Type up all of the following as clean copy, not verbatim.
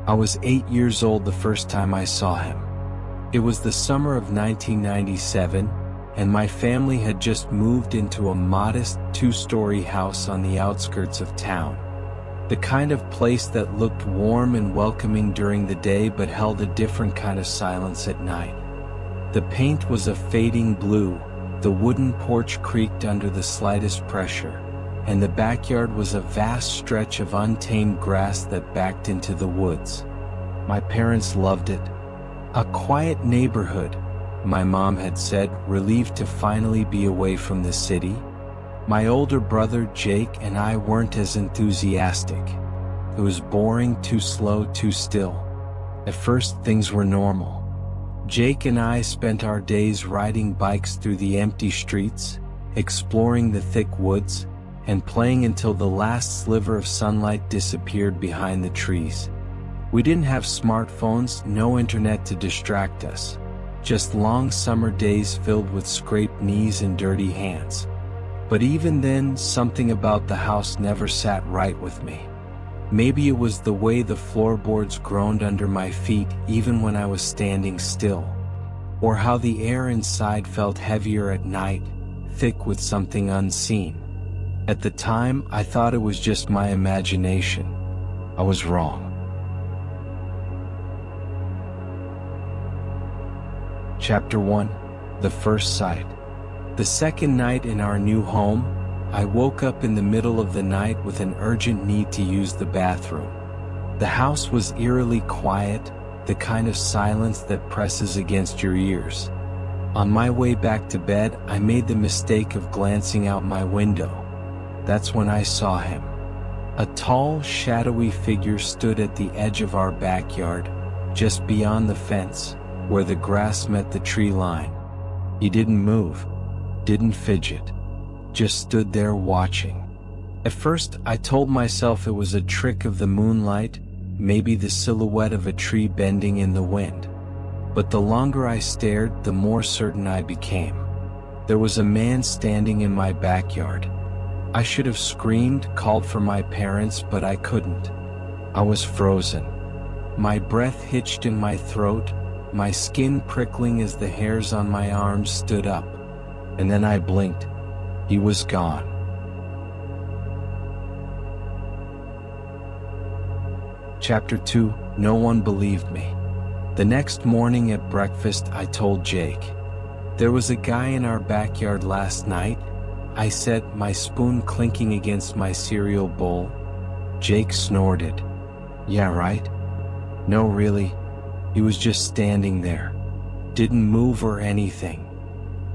I was 8 years old the first time I saw him. It was the summer of 1997, and my family had just moved into a modest 2-story house on the outskirts of town. The kind of place that looked warm and welcoming during the day but held a different kind of silence at night. The paint was a fading blue, the wooden porch creaked under the slightest pressure, and the backyard was a vast stretch of untamed grass that backed into the woods. My parents loved it. A quiet neighborhood, my mom had said, relieved to finally be away from the city. My older brother Jake and I weren't as enthusiastic. It was boring, too slow, too still. At first, things were normal. Jake and I spent our days riding bikes through the empty streets, exploring the thick woods, and playing until the last sliver of sunlight disappeared behind the trees. We didn't have smartphones, no internet to distract us. Just long summer days filled with scraped knees and dirty hands. But even then, something about the house never sat right with me. Maybe it was the way the floorboards groaned under my feet even when I was standing still. Or how the air inside felt heavier at night, thick with something unseen. At the time, I thought it was just my imagination. I was wrong. Chapter 1. The First Sight. The second night in our new home, I woke up in the middle of the night with an urgent need to use the bathroom. The house was eerily quiet, the kind of silence that presses against your ears. On my way back to bed, I made the mistake of glancing out my window. That's when I saw him. A tall, shadowy figure stood at the edge of our backyard, just beyond the fence, where the grass met the tree line. He didn't move, didn't fidget, just stood there watching. At first, I told myself it was a trick of the moonlight, maybe the silhouette of a tree bending in the wind. But the longer I stared, the more certain I became. There was a man standing in my backyard. I should have screamed, called for my parents, but I couldn't. I was frozen. My breath hitched in my throat, my skin prickling as the hairs on my arms stood up. And then I blinked. He was gone. Chapter 2. No one believed me. The next morning at breakfast, I told Jake. There was a guy in our backyard last night, I said, my spoon clinking against my cereal bowl. Jake snorted. Yeah, right? No, really. He was just standing there. Didn't move or anything.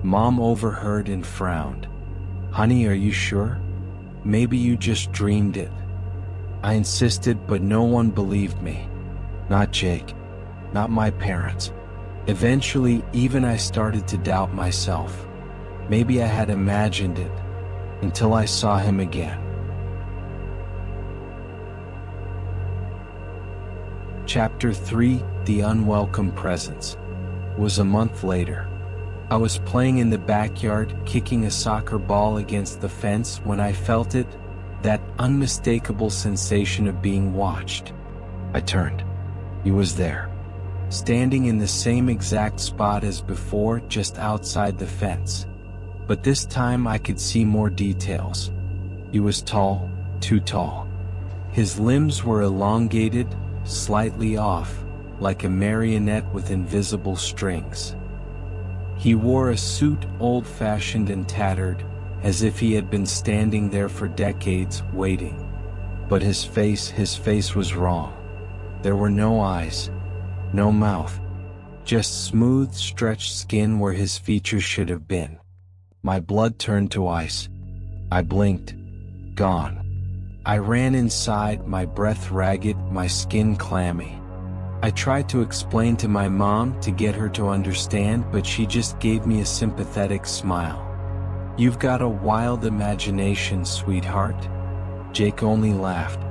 Mom overheard and frowned. Honey, are you sure? Maybe you just dreamed it. I insisted, but no one believed me. Not Jake. Not my parents. Eventually, even I started to doubt myself. Maybe I had imagined it, until I saw him again. Chapter 3. The Unwelcome Presence. It was a month later. I was playing in the backyard, kicking a soccer ball against the fence when I felt it, that unmistakable sensation of being watched. I turned. He was there, standing in the same exact spot as before, just outside the fence. But this time I could see more details. He was tall, too tall. His limbs were elongated, slightly off, like a marionette with invisible strings. He wore a suit old-fashioned and tattered, as if he had been standing there for decades, waiting. But his face was wrong. There were no eyes, no mouth, just smooth, stretched skin where his features should have been. My blood turned to ice. I blinked. Gone. I ran inside, my breath ragged, my skin clammy. I tried to explain to my mom to get her to understand, but she just gave me a sympathetic smile. You've got a wild imagination, sweetheart. Jake only laughed.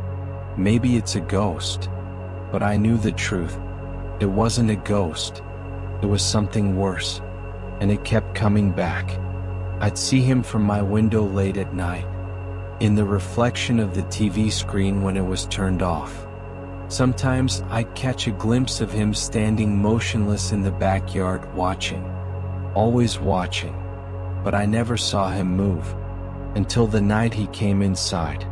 Maybe it's a ghost. But I knew the truth. It wasn't a ghost. It was something worse. And it kept coming back. I'd see him from my window late at night, in the reflection of the TV screen when it was turned off. Sometimes I'd catch a glimpse of him standing motionless in the backyard watching. Always watching. But I never saw him move. Until the night he came inside.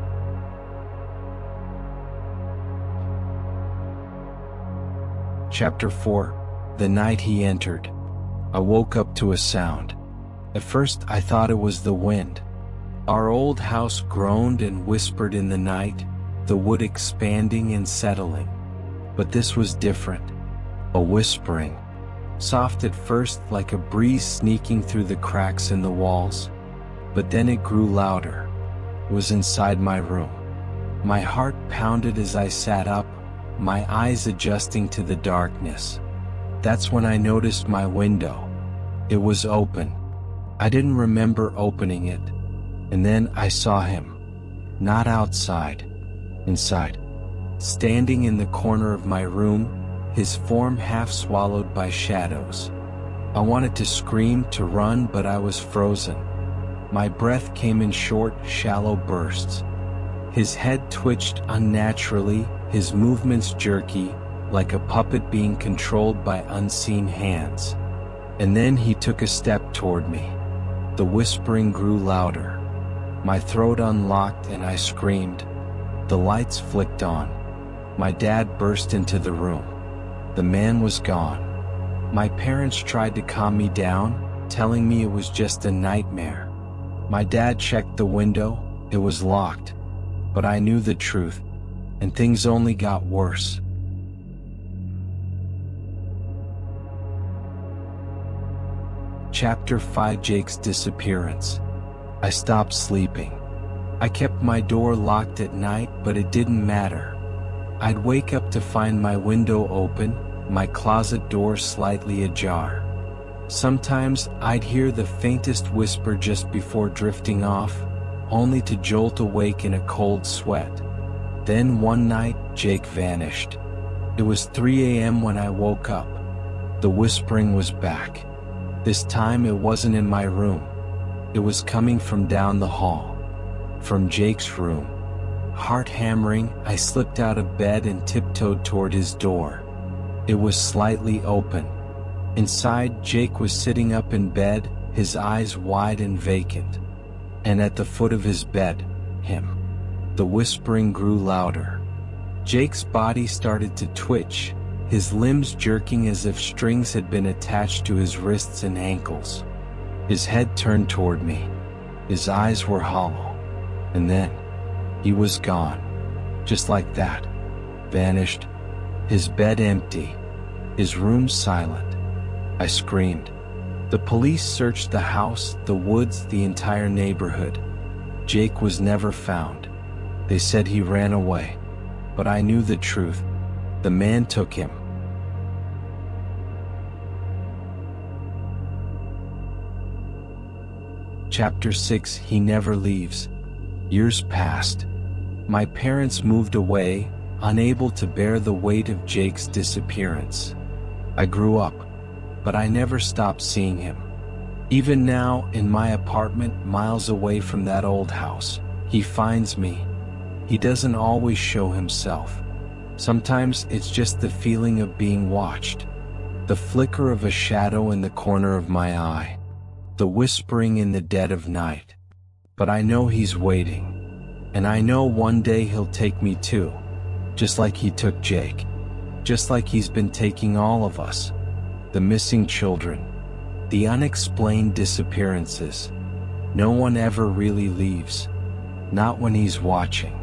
Chapter 4. The night he entered. I woke up to a sound. At first I thought it was the wind. Our old house groaned and whispered in the night, the wood expanding and settling. But this was different. A whispering. Soft at first, like a breeze sneaking through the cracks in the walls. But then it grew louder. It was inside my room. My heart pounded as I sat up, my eyes adjusting to the darkness. That's when I noticed my window. It was open. I didn't remember opening it. And then I saw him. Not outside. Inside. Standing in the corner of my room, his form half swallowed by shadows. I wanted to scream, to run, but I was frozen. My breath came in short, shallow bursts. His head twitched unnaturally, his movements jerky, like a puppet being controlled by unseen hands. And then he took a step toward me. The whispering grew louder. My throat unlocked and I screamed. The lights flicked on. My dad burst into the room. The man was gone. My parents tried to calm me down, telling me it was just a nightmare. My dad checked the window. It was locked. But I knew the truth, and things only got worse. Chapter 5. Jake's disappearance. I stopped sleeping. I kept my door locked at night, but it didn't matter. I'd wake up to find my window open, my closet door slightly ajar. Sometimes I'd hear the faintest whisper just before drifting off, only to jolt awake in a cold sweat. Then one night, Jake vanished. It was 3 a.m. when I woke up. The whispering was back. This time it wasn't in my room. It was coming from down the hall. From Jake's room. Heart hammering, I slipped out of bed and tiptoed toward his door. It was slightly open. Inside, Jake was sitting up in bed, his eyes wide and vacant. And at the foot of his bed, him. The whispering grew louder. Jake's body started to twitch, his limbs jerking as if strings had been attached to his wrists and ankles. His head turned toward me. His eyes were hollow. And then, he was gone. Just like that. Vanished. His bed empty. His room silent. I screamed. The police searched the house, the woods, the entire neighborhood. Jake was never found. They said he ran away. But I knew the truth. The man took him. Chapter 6. He never leaves. Years passed. My parents moved away, unable to bear the weight of Jake's disappearance. I grew up, but I never stopped seeing him. Even now, in my apartment, miles away from that old house, he finds me. He doesn't always show himself. Sometimes it's just the feeling of being watched. The flicker of a shadow in the corner of my eye. The whispering in the dead of night. But I know he's waiting. And I know one day he'll take me too. Just like he took Jake. Just like he's been taking all of us. The missing children. The unexplained disappearances. No one ever really leaves. Not when he's watching.